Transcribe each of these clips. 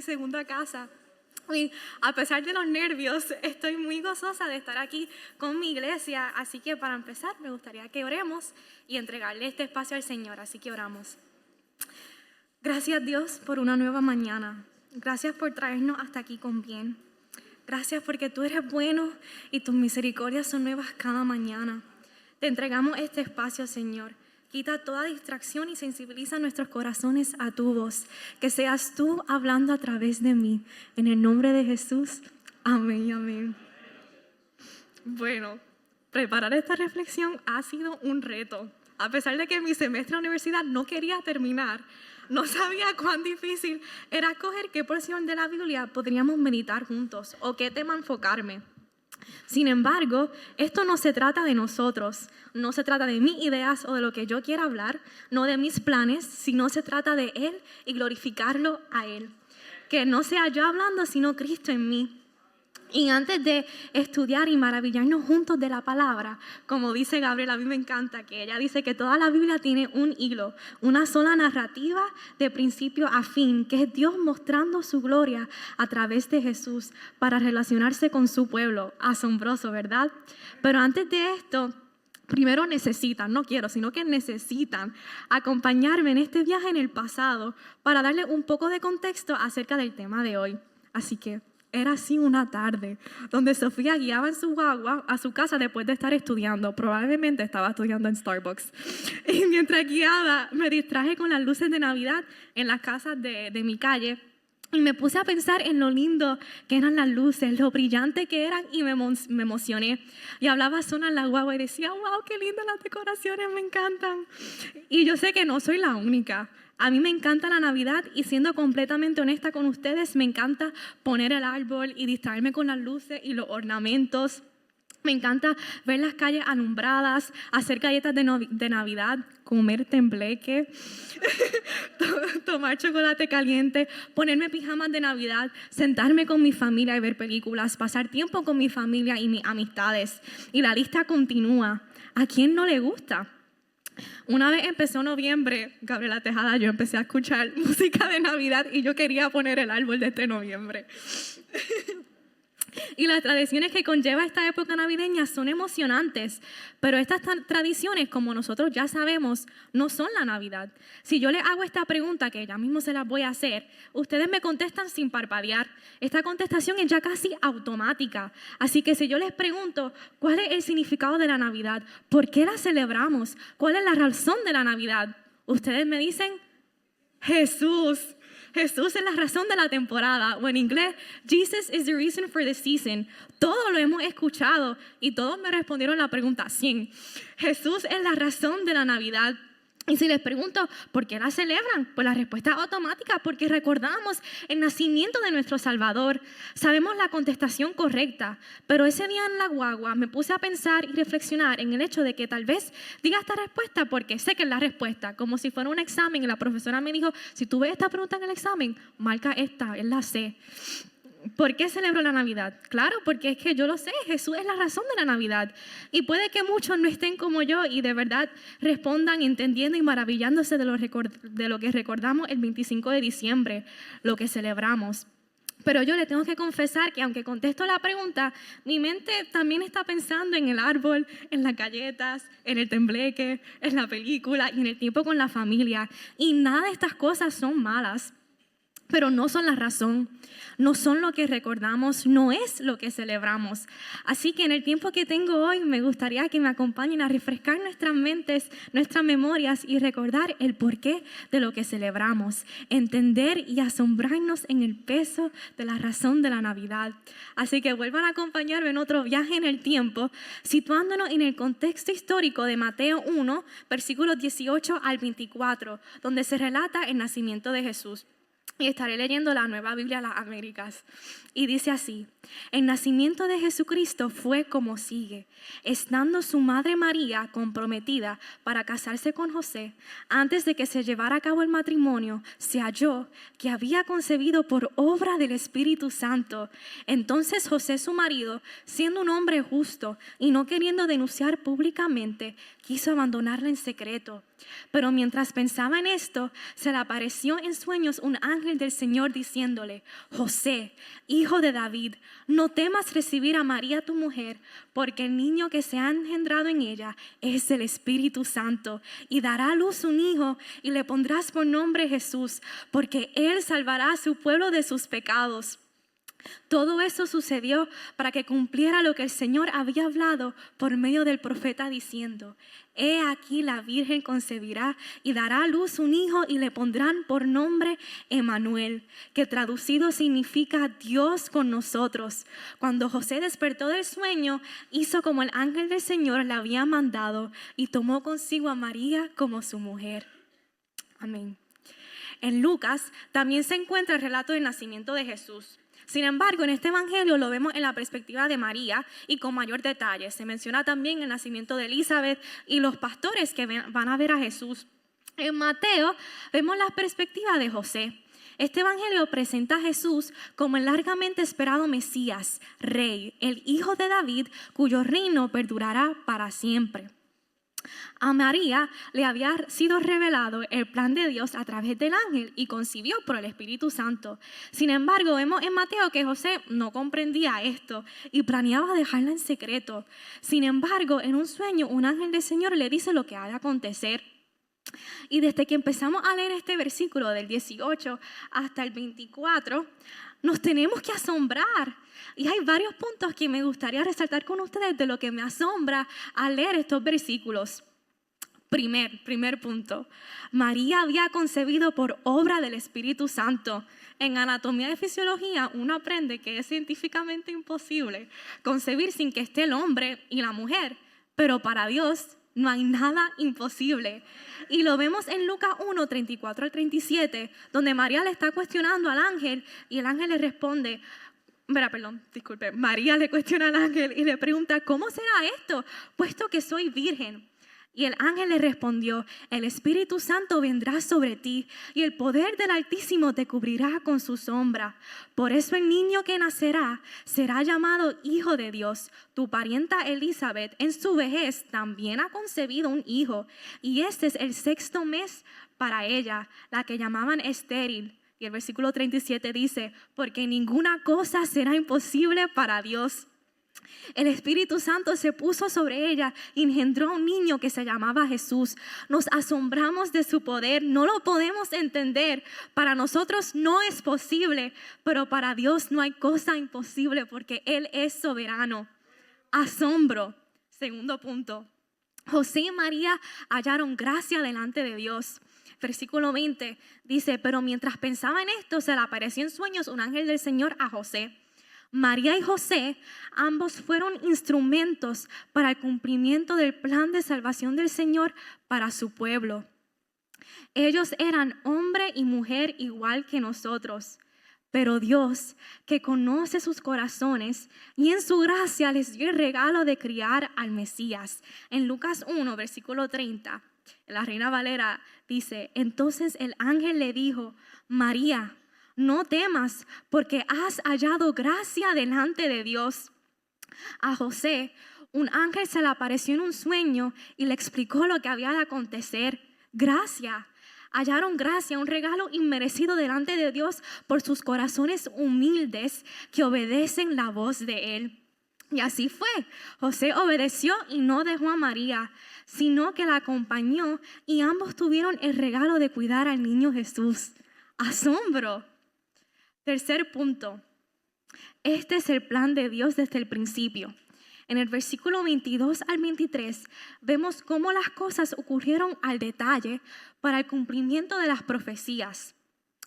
mi segunda casa. Y a pesar de los nervios, estoy muy gozosa de estar aquí con mi iglesia. Así que para empezar, me gustaría que oremos y entregarle este espacio al Señor. Así que oramos. Gracias, Dios, por una nueva mañana. Gracias por traernos hasta aquí con bien. Gracias porque tú eres bueno y tus misericordias son nuevas cada mañana. Te entregamos este espacio, Señor. Quita toda distracción y sensibiliza nuestros corazones a tu voz. Que seas tú hablando a través de mí. En el nombre de Jesús. Amén y amén. Bueno, preparar esta reflexión ha sido un reto. A pesar de que mi semestre de universidad no quería terminar, no sabía cuán difícil era escoger qué porción de la Biblia podríamos meditar juntos o qué tema enfocarme. Sin embargo, esto no se trata de nosotros, no se trata de mis ideas o de lo que yo quiera hablar, no de mis planes, sino se trata de Él y glorificarlo a Él. Que no sea yo hablando, sino Cristo en mí. Y antes de estudiar y maravillarnos juntos de la palabra, como dice Gabriela, a mí me encanta que ella dice que toda la Biblia tiene un hilo, una sola narrativa de principio a fin, que es Dios mostrando su gloria a través de Jesús para relacionarse con su pueblo. Asombroso, ¿verdad? Pero antes de esto, primero necesitan acompañarme en este viaje en el pasado para darle un poco de contexto acerca del tema de hoy. Así que era así una tarde donde Sofía guiaba en su guagua a su casa después de estar estudiando. Probablemente estaba estudiando en Starbucks. Y mientras guiaba, me distraje con las luces de Navidad en las casas de mi calle. Y me puse a pensar en lo lindo que eran las luces, lo brillante que eran y me emocioné. Y hablaba sola en la guagua y decía, wow, qué lindas las decoraciones, me encantan. Y yo sé que no soy la única. A mí me encanta la Navidad y siendo completamente honesta con ustedes, me encanta poner el árbol y distraerme con las luces y los ornamentos. Me encanta ver las calles alumbradas, hacer galletas de Navidad, comer tembleque, tomar chocolate caliente, ponerme pijamas de Navidad, sentarme con mi familia y ver películas, pasar tiempo con mi familia y mis amistades. Y la lista continúa. ¿A quién no le gusta? Una vez empezó noviembre, Gabriela Tejada, yo empecé a escuchar música de Navidad y yo quería poner el árbol de este noviembre. Y las tradiciones que conlleva esta época navideña son emocionantes, pero estas tradiciones, como nosotros ya sabemos, no son la Navidad. Si yo les hago esta pregunta, que ya mismo se las voy a hacer, ustedes me contestan sin parpadear. Esta contestación es ya casi automática. Así que si yo les pregunto, ¿cuál es el significado de la Navidad? ¿Por qué la celebramos? ¿Cuál es la razón de la Navidad? Ustedes me dicen, Jesús. Jesús es la razón de la temporada, o en inglés, Jesus is the reason for the season. Todos lo hemos escuchado y todos me respondieron la pregunta 100. Jesús es la razón de la Navidad. Y si les pregunto, ¿por qué la celebran? Pues la respuesta es automática, porque recordamos el nacimiento de nuestro Salvador. Sabemos la contestación correcta, pero ese día en la guagua me puse a pensar y reflexionar en el hecho de que tal vez diga esta respuesta porque sé que es la respuesta, como si fuera un examen y la profesora me dijo, si tú ves esta pregunta en el examen, marca esta, es la C. ¿Por qué celebro la Navidad? Claro, porque es que yo lo sé, Jesús es la razón de la Navidad. Y puede que muchos no estén como yo y de verdad respondan entendiendo y maravillándose de lo que recordamos el 25 de diciembre, lo que celebramos. Pero yo le tengo que confesar que aunque contesto la pregunta, mi mente también está pensando en el árbol, en las galletas, en el tembleque, en la película y en el tiempo con la familia. Y nada de estas cosas son malas. Pero no son la razón, no son lo que recordamos, no es lo que celebramos. Así que en el tiempo que tengo hoy me gustaría que me acompañen a refrescar nuestras mentes, nuestras memorias y recordar el porqué de lo que celebramos, entender y asombrarnos en el peso de la razón de la Navidad. Así que vuelvan a acompañarme en otro viaje en el tiempo, situándonos en el contexto histórico de Mateo 1, versículos 18 al 24, donde se relata el nacimiento de Jesús. Y estaré leyendo la Nueva Biblia de las Américas. Y dice así: el nacimiento de Jesucristo fue como sigue. Estando su madre María comprometida para casarse con José, antes de que se llevara a cabo el matrimonio, se halló que había concebido por obra del Espíritu Santo. Entonces José, su marido, siendo un hombre justo y no queriendo denunciar públicamente, quiso abandonarla en secreto. Pero mientras pensaba en esto, se le apareció en sueños un ángel del Señor diciéndole: José, hijo de David, no temas recibir a María tu mujer, porque el niño que se ha engendrado en ella es el Espíritu Santo, y dará a luz un hijo, y le pondrás por nombre Jesús, porque él salvará a su pueblo de sus pecados. Todo eso sucedió para que cumpliera lo que el Señor había hablado por medio del profeta diciendo: He aquí la Virgen concebirá y dará a luz un hijo y le pondrán por nombre Emmanuel, que traducido significa Dios con nosotros. Cuando José despertó del sueño, hizo como el ángel del Señor le había mandado y tomó consigo a María como su mujer. Amén. En Lucas también se encuentra el relato del nacimiento de Jesús. Sin embargo, en este evangelio lo vemos en la perspectiva de María y con mayor detalle. Se menciona también el nacimiento de Elizabeth y los pastores que van a ver a Jesús. En Mateo vemos la perspectiva de José. Este evangelio presenta a Jesús como el largamente esperado Mesías, Rey, el hijo de David, cuyo reino perdurará para siempre. A María le había sido revelado el plan de Dios a través del ángel y concibió por el Espíritu Santo. Sin embargo, vemos en Mateo que José no comprendía esto y planeaba dejarla en secreto. Sin embargo, en un sueño, un ángel del Señor le dice lo que ha de acontecer. Y desde que empezamos a leer este versículo del 18 hasta el 24, nos tenemos que asombrar. Y hay varios puntos que me gustaría resaltar con ustedes de lo que me asombra al leer estos versículos. Primer punto. María había concebido por obra del Espíritu Santo. En anatomía y fisiología uno aprende que es científicamente imposible concebir sin que esté el hombre y la mujer. Pero para Dios no hay nada imposible. Y lo vemos en Lucas 1, 34 al 37, donde María le está cuestionando al ángel y el ángel le responde... María le cuestiona al ángel y le pregunta: ¿cómo será esto, puesto que soy virgen? Y el ángel le respondió: el Espíritu Santo vendrá sobre ti y el poder del Altísimo te cubrirá con su sombra. Por eso el niño que nacerá será llamado Hijo de Dios. Tu parienta Elizabeth en su vejez también ha concebido un hijo, y este es el 6º mes para ella, la que llamaban estéril. Y el versículo 37 dice: porque ninguna cosa será imposible para Dios. El Espíritu Santo se puso sobre ella y engendró a un niño que se llamaba Jesús. Nos asombramos de su poder, no lo podemos entender. Para nosotros no es posible, pero para Dios no hay cosa imposible porque Él es soberano. Asombro. Segundo punto. José y María hallaron gracia delante de Dios. Versículo 20 dice: pero mientras pensaba en esto, se le apareció en sueños un ángel del Señor a José. María y José, ambos fueron instrumentos para el cumplimiento del plan de salvación del Señor para su pueblo. Ellos eran hombre y mujer igual que nosotros, pero Dios, que conoce sus corazones, y en su gracia les dio el regalo de criar al Mesías. En Lucas 1, versículo 30, la Reina Valera dice: entonces el ángel le dijo: María, no temas, porque has hallado gracia delante de Dios. A José, un ángel se le apareció en un sueño y le explicó lo que había de acontecer. Gracia. Hallaron gracia, un regalo inmerecido delante de Dios por sus corazones humildes que obedecen la voz de Él. Y así fue. José obedeció y no dejó a María, sino que la acompañó, y ambos tuvieron el regalo de cuidar al niño Jesús. Asombro. Tercer punto. Este es el plan de Dios desde el principio. En el versículo 22 al 23 vemos cómo las cosas ocurrieron al detalle para el cumplimiento de las profecías.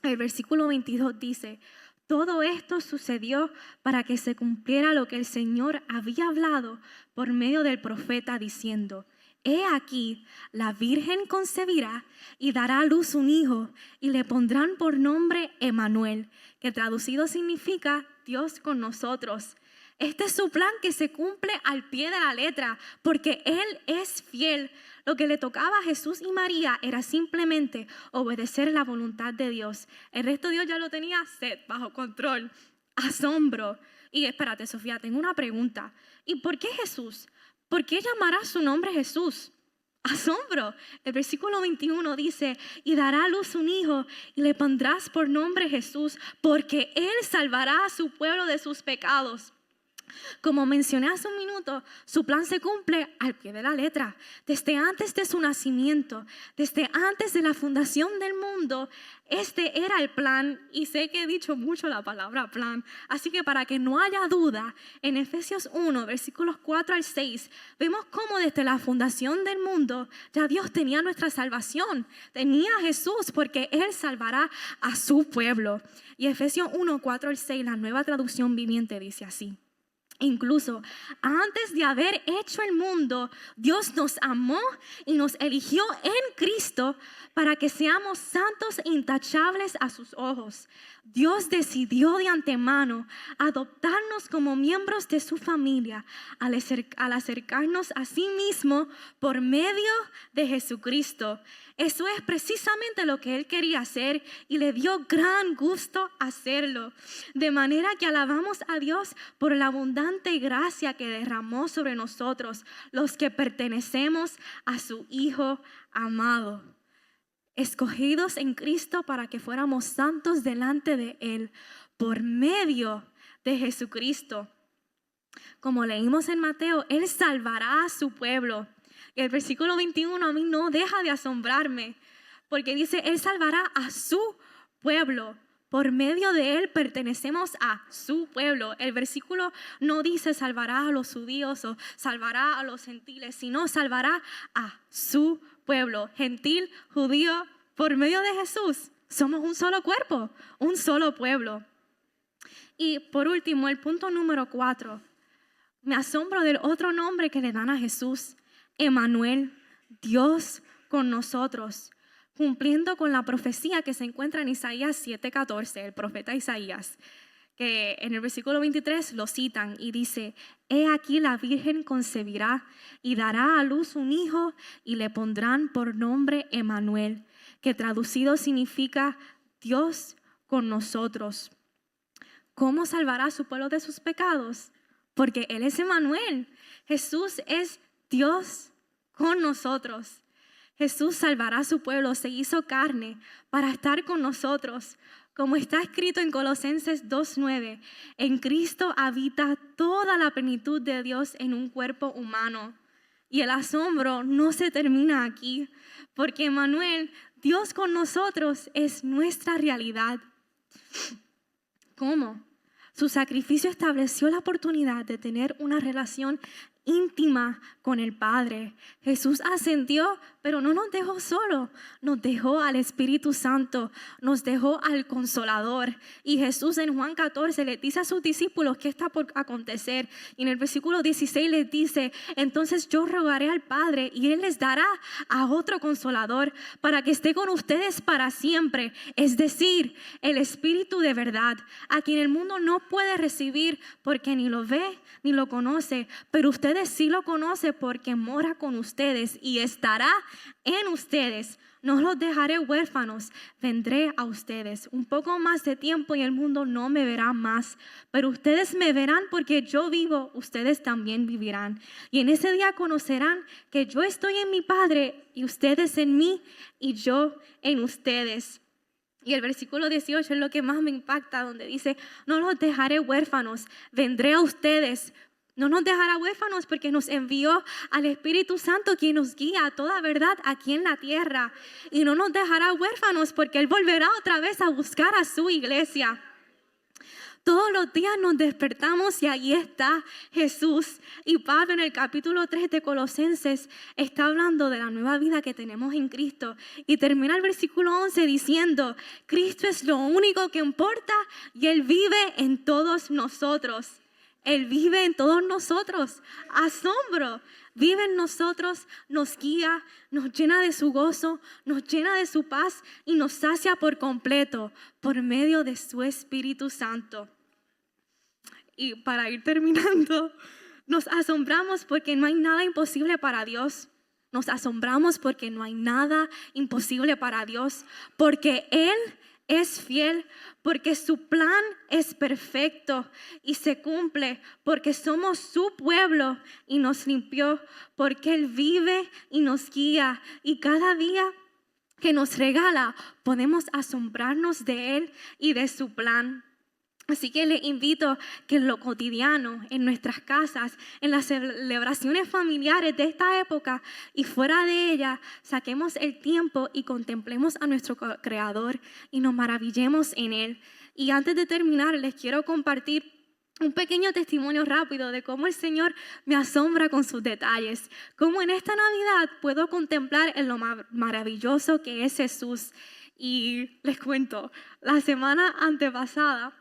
El versículo 22 dice: todo esto sucedió para que se cumpliera lo que el Señor había hablado por medio del profeta diciendo: he aquí, la Virgen concebirá y dará a luz un hijo y le pondrán por nombre Emmanuel, que traducido significa Dios con nosotros. Este es su plan que se cumple al pie de la letra, porque Él es fiel. Lo que le tocaba a Jesús y María era simplemente obedecer la voluntad de Dios. El resto Dios ya lo tenía bajo control. Asombro. Y espérate, Sofía, tengo una pregunta. ¿Y por qué Jesús? ¿Por qué llamará su nombre Jesús? asombro. El versículo 21 dice, y dará a luz un hijo y le pondrás por nombre Jesús, porque él salvará a su pueblo de sus pecados. Como mencioné hace un minuto, su plan se cumple al pie de la letra. Desde antes de su nacimiento, desde antes de la fundación del mundo, este era el plan. Y sé que he dicho mucho la palabra plan. Así que para que no haya duda, en Efesios 1, versículos 4 al 6, vemos cómo desde la fundación del mundo ya Dios tenía nuestra salvación. Tenía a Jesús porque Él salvará a su pueblo. Y Efesios 1, 4 al 6, la Nueva Traducción Viviente dice así. Incluso antes de haber hecho el mundo, Dios nos amó y nos eligió en Cristo para que seamos santos e intachables a sus ojos. Dios decidió de antemano adoptarnos como miembros de su familia al acercarnos a sí mismo por medio de Jesucristo. Eso es precisamente lo que Él quería hacer y le dio gran gusto hacerlo. De manera que alabamos a Dios por la abundante gracia que derramó sobre nosotros, los que pertenecemos a su Hijo amado. Escogidos en Cristo para que fuéramos santos delante de Él por medio de Jesucristo. Como leímos en Mateo, Él salvará a su pueblo. Y el versículo 21 a mí no deja de asombrarme, porque dice, Él salvará a su pueblo. Por medio de Él pertenecemos a su pueblo. El versículo no dice salvará a los judíos o salvará a los gentiles, sino salvará a su pueblo. Gentil, judío, por medio de Jesús. Somos un solo cuerpo, un solo pueblo. Y por último, el punto número 4. Me asombro del otro nombre que le dan a Jesús. Emmanuel, Dios con nosotros, cumpliendo con la profecía que se encuentra en Isaías 7:14, el profeta Isaías, que en el versículo 23 lo citan y dice, he aquí la Virgen concebirá y dará a luz un hijo y le pondrán por nombre Emmanuel, que traducido significa Dios con nosotros. ¿Cómo salvará a su pueblo de sus pecados? Porque Él es Emmanuel. Jesús es Dios con nosotros. Jesús salvará a su pueblo, se hizo carne para estar con nosotros. Como está escrito en Colosenses 2:9, en Cristo habita toda la plenitud de Dios en un cuerpo humano. Y el asombro no se termina aquí, porque Emmanuel, Dios con nosotros, es nuestra realidad. ¿Cómo? Su sacrificio estableció la oportunidad de tener una relación íntima con el Padre. Jesús ascendió, pero no nos dejó solo, nos dejó al Espíritu Santo, nos dejó al Consolador. Y Jesús en Juan 14 le dice a sus discípulos qué está por acontecer. Y en el versículo 16 les dice, entonces yo rogaré al Padre y Él les dará a otro Consolador para que esté con ustedes para siempre. Es decir, el Espíritu de verdad, a quien el mundo no puede recibir porque ni lo ve ni lo conoce, pero ustedes sí lo conocen porque mora con ustedes y estará en ustedes. No los dejaré huérfanos, vendré a ustedes. Un poco más de tiempo y el mundo no me verá más, pero ustedes me verán porque yo vivo, ustedes también vivirán. Y en ese día conocerán que yo estoy en mi Padre y ustedes en mí y yo en ustedes. Y el versículo 18 es lo que más me impacta, donde dice, no los dejaré huérfanos, vendré a ustedes. No nos dejará huérfanos porque nos envió al Espíritu Santo, quien nos guía a toda verdad aquí en la tierra. Y no nos dejará huérfanos porque Él volverá otra vez a buscar a su iglesia. Todos los días nos despertamos y ahí está Jesús. Y Pablo en el capítulo 3 de Colosenses está hablando de la nueva vida que tenemos en Cristo. Y termina el versículo 11 diciendo, Cristo es lo único que importa y Él vive en todos nosotros. Él vive en todos nosotros. Asombro. Vive en nosotros, nos guía, nos llena de su gozo, nos llena de su paz y nos sacia por completo por medio de su Espíritu Santo. Y para ir terminando, nos asombramos porque no hay nada imposible para Dios. Nos asombramos porque no hay nada imposible para Dios, porque Él es fiel, porque su plan es perfecto y se cumple, porque somos su pueblo y nos limpió, porque Él vive y nos guía, y cada día que nos regala podemos asombrarnos de Él y de su plan. Así que les invito que en lo cotidiano, en nuestras casas, en las celebraciones familiares de esta época y fuera de ella, saquemos el tiempo y contemplemos a nuestro Creador y nos maravillemos en Él. Y antes de terminar, les quiero compartir un pequeño testimonio rápido de cómo el Señor me asombra con sus detalles. Cómo en esta Navidad puedo contemplar en lo maravilloso que es Jesús. Y les cuento, la semana antepasada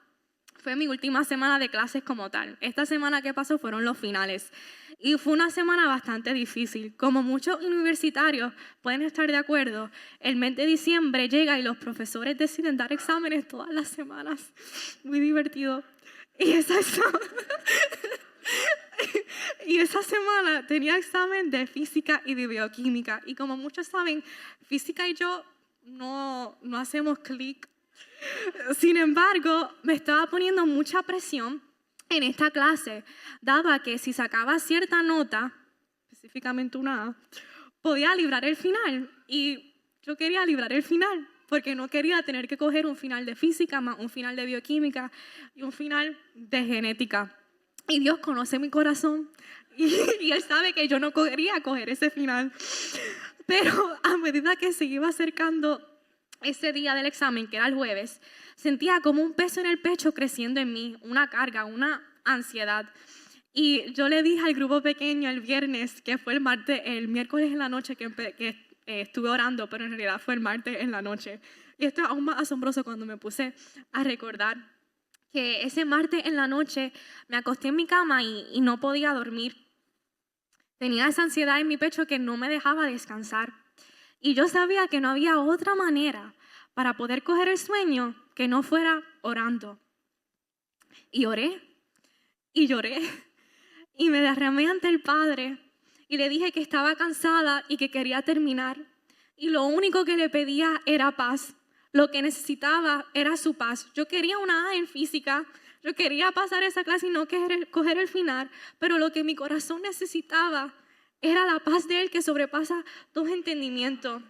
fue mi última semana de clases como tal. Esta semana que pasó fueron los finales. Y fue una semana bastante difícil. Como muchos universitarios pueden estar de acuerdo, el mes de diciembre llega y los profesores deciden dar exámenes todas las semanas. Muy divertido. Y esa semana tenía examen de física y de bioquímica. Y como muchos saben, física y yo no hacemos clic. Sin embargo, me estaba poniendo mucha presión en esta clase, daba que si sacaba cierta nota, específicamente una A, podía librar el final. Y yo quería librar el final, porque no quería tener que coger un final de física, más un final de bioquímica y un final de genética. Y Dios conoce mi corazón y Él sabe que yo no quería coger ese final. Pero a medida que se iba acercando ese día del examen, que era el jueves, sentía como un peso en el pecho creciendo en mí, una carga, una ansiedad. Y yo le dije al grupo pequeño el viernes, que fue el miércoles en la noche que estuve orando, pero en realidad fue el martes en la noche. Y esto es aún más asombroso cuando me puse a recordar que ese martes en la noche me acosté en mi cama y no podía dormir. Tenía esa ansiedad en mi pecho que no me dejaba descansar. Y yo sabía que no había otra manera para poder coger el sueño que no fuera orando. Y oré, y lloré, y me derramé ante el Padre, y le dije que estaba cansada y que quería terminar. Y lo único que le pedía era paz. Lo que necesitaba era su paz. Yo quería una A en física, yo quería pasar esa clase y no coger el final, pero lo que mi corazón necesitaba era la paz de Él que sobrepasa todo entendimiento.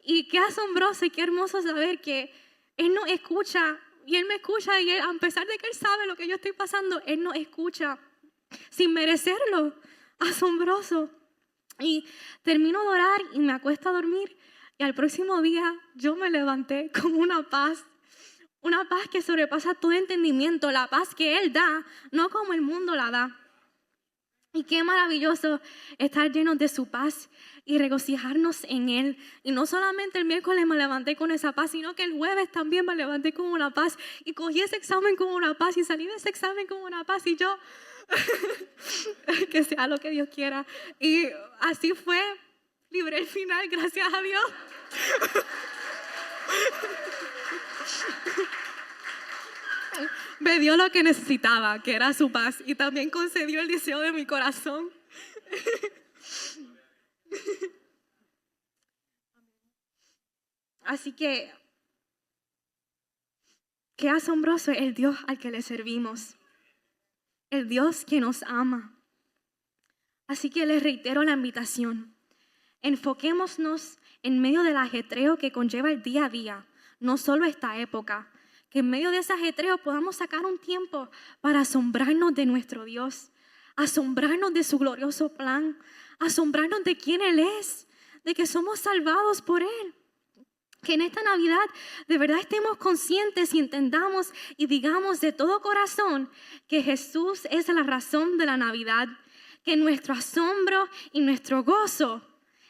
Y qué asombroso y qué hermoso saber que Él nos escucha y Él me escucha y Él, a pesar de que Él sabe lo que yo estoy pasando, Él nos escucha sin merecerlo. Asombroso. Y termino de orar y me acuesto a dormir y al próximo día yo me levanté con una paz que sobrepasa todo entendimiento, la paz que Él da, no como el mundo la da. Y qué maravilloso estar llenos de su paz y regocijarnos en Él. Y no solamente el miércoles me levanté con esa paz, sino que el jueves también me levanté con una paz y cogí ese examen con una paz y salí de ese examen con una paz y yo, que sea lo que Dios quiera. Y así fue, libré el final, gracias a Dios. Me dio lo que necesitaba, que era su paz, y también concedió el deseo de mi corazón. Así que, qué asombroso es el Dios al que le servimos, el Dios que nos ama. Así que les reitero la invitación, enfoquémonos en medio del ajetreo que conlleva el día a día, no solo esta época, que en medio de ese ajetreo podamos sacar un tiempo para asombrarnos de nuestro Dios, asombrarnos de su glorioso plan, asombrarnos de quién Él es, de que somos salvados por Él. Que en esta Navidad de verdad estemos conscientes y entendamos y digamos de todo corazón que Jesús es la razón de la Navidad, que nuestro asombro y nuestro gozo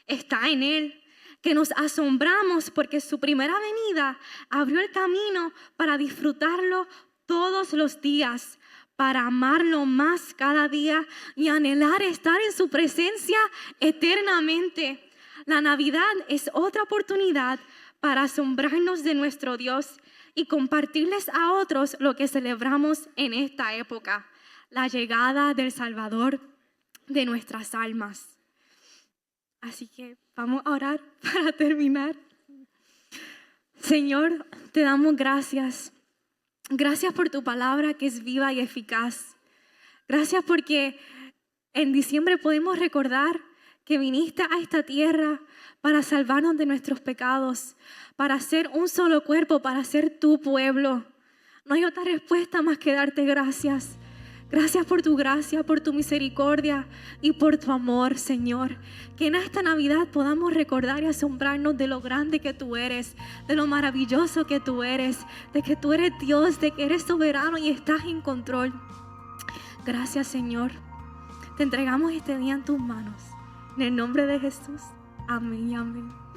está en Él. Que nos asombramos porque su primera venida abrió el camino para disfrutarlo todos los días, para amarlo más cada día y anhelar estar en su presencia eternamente. La Navidad es otra oportunidad para asombrarnos de nuestro Dios y compartirles a otros lo que celebramos en esta época, la llegada del Salvador de nuestras almas. Así que vamos a orar para terminar. Señor, te damos gracias. Gracias por tu palabra que es viva y eficaz. Gracias porque en diciembre podemos recordar que viniste a esta tierra para salvarnos de nuestros pecados, para ser un solo cuerpo, para ser tu pueblo. No hay otra respuesta más que darte gracias. Gracias por tu gracia, por tu misericordia y por tu amor, Señor. Que en esta Navidad podamos recordar y asombrarnos de lo grande que tú eres, de lo maravilloso que tú eres, de que tú eres Dios, de que eres soberano y estás en control. Gracias, Señor. Te entregamos este día en tus manos. En el nombre de Jesús. Amén y amén.